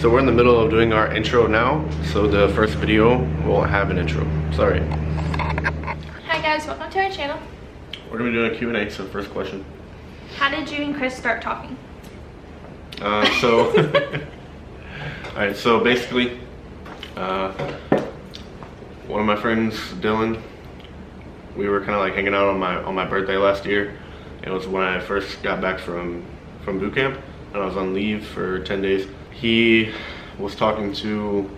So we're in the middle of doing our intro now, so the first video won't have an intro. Sorry. Hi guys, welcome to our channel. We're gonna be doing a Q&A, so first question. How did you and Chris start talking? Alright, so basically, one of my friends, Dylan, we were kind of like hanging out on my birthday last year. It was when I first got back from boot camp, and I was on leave for 10 days. He was talking to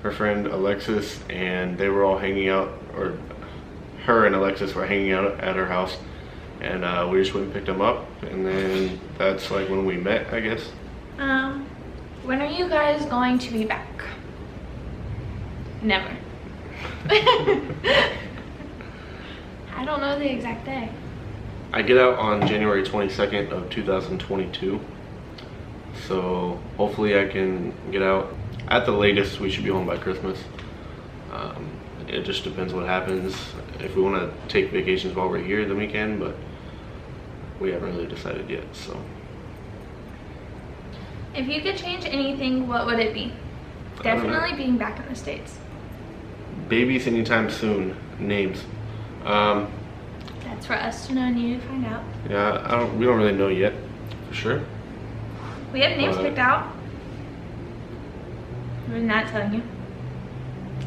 her friend Alexis, and they were all hanging out, or her and Alexis were hanging out at her house, and we just went and picked them up, and then that's like when we met, I guess. When are you guys going to be back? Never. I don't know the exact day. I get out on January 22nd of 2022. So hopefully I can get out. At the latest, we should be home by Christmas. It just depends what happens. If we want to take vacations while we're here, then we can, but we haven't really decided yet, so. If you could change anything, what would it be? Definitely being back in the States. Babies anytime soon. Names. That's for us to know and you to find out. Yeah, we don't really know yet, for sure. We have names picked out. We're not telling you.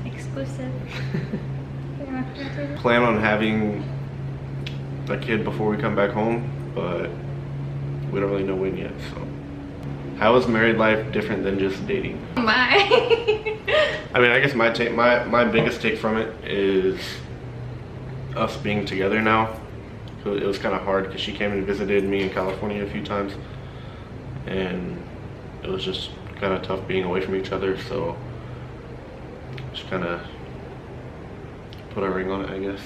Exclusive. Plan on having a kid before we come back home, but we don't really know when yet, so. How is married life different than just dating? My. I mean, I guess my biggest take from it is us being together now. So it was kind of hard because she came and visited me in California a few times, and it was just kind of tough being away from each other, so just kind of put a ring on it, I guess.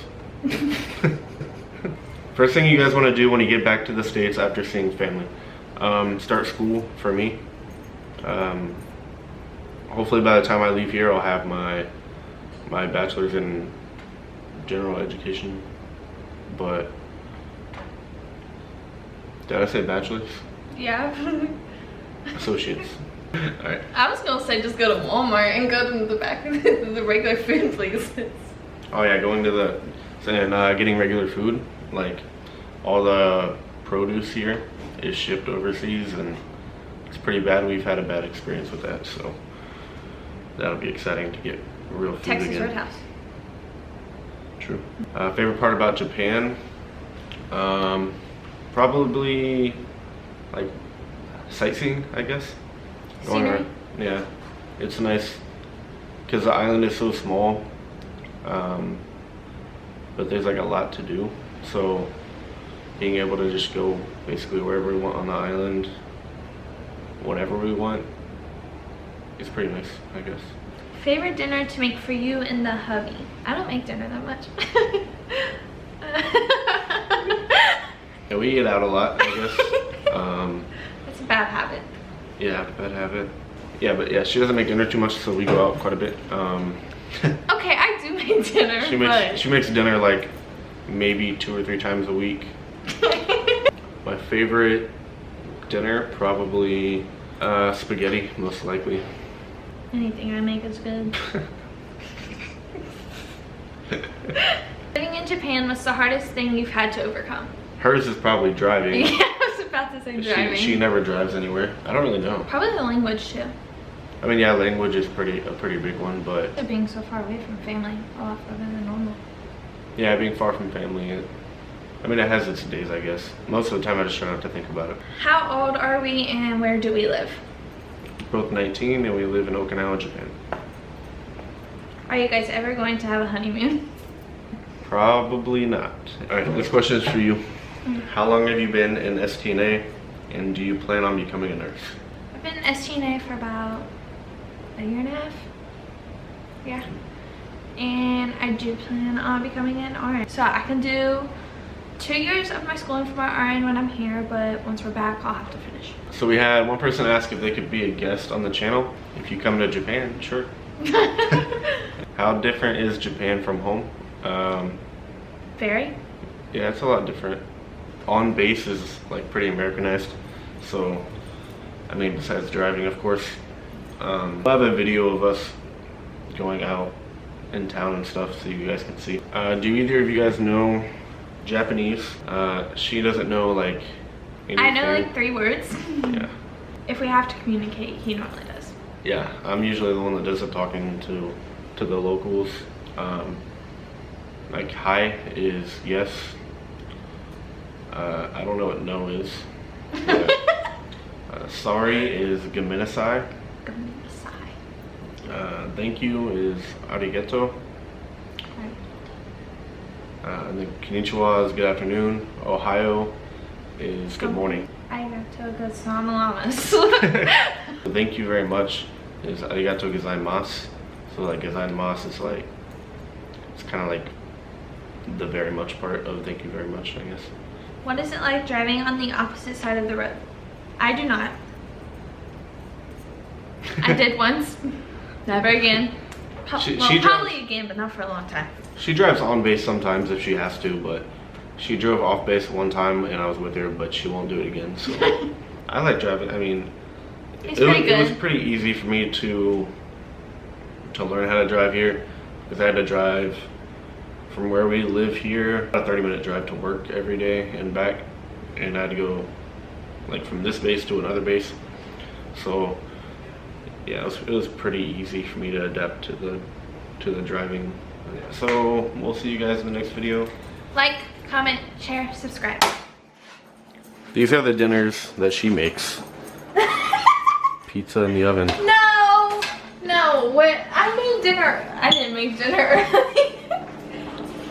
First thing you guys want to do when you get back to the States after seeing family, start school for me. Hopefully by the time I leave here, I'll have my bachelor's in general education, but did I say bachelor's? Yeah. Associates. Alright. I was gonna say just go to Walmart and go to the back of the regular food places. Oh yeah, going to the and getting regular food. Like all the produce here is shipped overseas, and it's pretty bad. We've had a bad experience with that, so that'll be exciting to get real food Texas again. Roadhouse. True. Favorite part about Japan? Probably like sightseeing, I guess. Scenery? Yeah, it's nice because the island is so small, but there's like a lot to do. So being able to just go basically wherever we want on the island, whatever we want, is pretty nice, I guess. Favorite dinner to make for you and the hubby? I don't make dinner that much. Yeah, we eat out a lot, I guess. It's a bad habit. Yeah, bad habit. Yeah, but yeah, she doesn't make dinner too much, so we go out quite a bit. Okay, I do make dinner. She makes dinner like maybe 2 or 3 times a week. My favorite dinner, probably spaghetti, most likely. Anything I make is good. Living in Japan, what's the hardest thing you've had to overcome? Hers is probably driving. Yeah, I was about to say driving. She never drives anywhere. I don't really know. Probably the language too. I mean, yeah, language is a pretty big one, but Being so far away from family, a lot further than normal. yeah, being far from family, I mean, it has its days, I guess. Most of the time, I just try not to think about it. How old are we and where do we live? Both 19, and we live in Okinawa, Japan. Are you guys ever going to have a honeymoon? Probably not. All right, this question is for you. How long have you been in STNA, and do you plan on becoming a nurse? I've been in STNA for about a year and a half. Yeah. And I do plan on becoming an RN. So I can do 2 years of my schooling for my RN when I'm here, but once we're back, I'll have to finish. So we had one person ask if they could be a guest on the channel. If you come to Japan, sure. How different is Japan from home? Very? Yeah, it's a lot different. On base is like pretty Americanized. So, I mean, besides driving, of course, I'll have a video of us going out in town and stuff so you guys can see. Do either of you guys know Japanese? She doesn't know like anything. I know like 3 words. Yeah. If we have to communicate, he normally does. Yeah, I'm usually the one that does the talking to the locals. Like hi is yes. I don't know what no is. But, sorry is gomenasai. Thank you is arigato. And then konnichiwa is good afternoon. Ohio is good morning. Arigato gozaimasu. Thank you very much is arigato gozaimasu. So like gozaimasu is like, it's kind of like the very much part of thank you very much, I guess. What is it like driving on the opposite side of the road? I do not. I did once. Never again. Probably again, but not for a long time. She drives on base sometimes if she has to, but she drove off base one time and I was with her, but she won't do it again. So I like driving. I mean, it was pretty easy for me to learn how to drive here because I had to drive from where we live here, a 30-minute drive to work every day and back, and I had to go like from this base to another base. So yeah, it was pretty easy for me to adapt to the driving. Yeah, so we'll see you guys in the next video. Like, comment, share, subscribe. These are the dinners that she makes. Pizza in the oven. No, what? I made dinner. I didn't make dinner.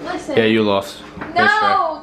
Listen. Yeah, you lost. No.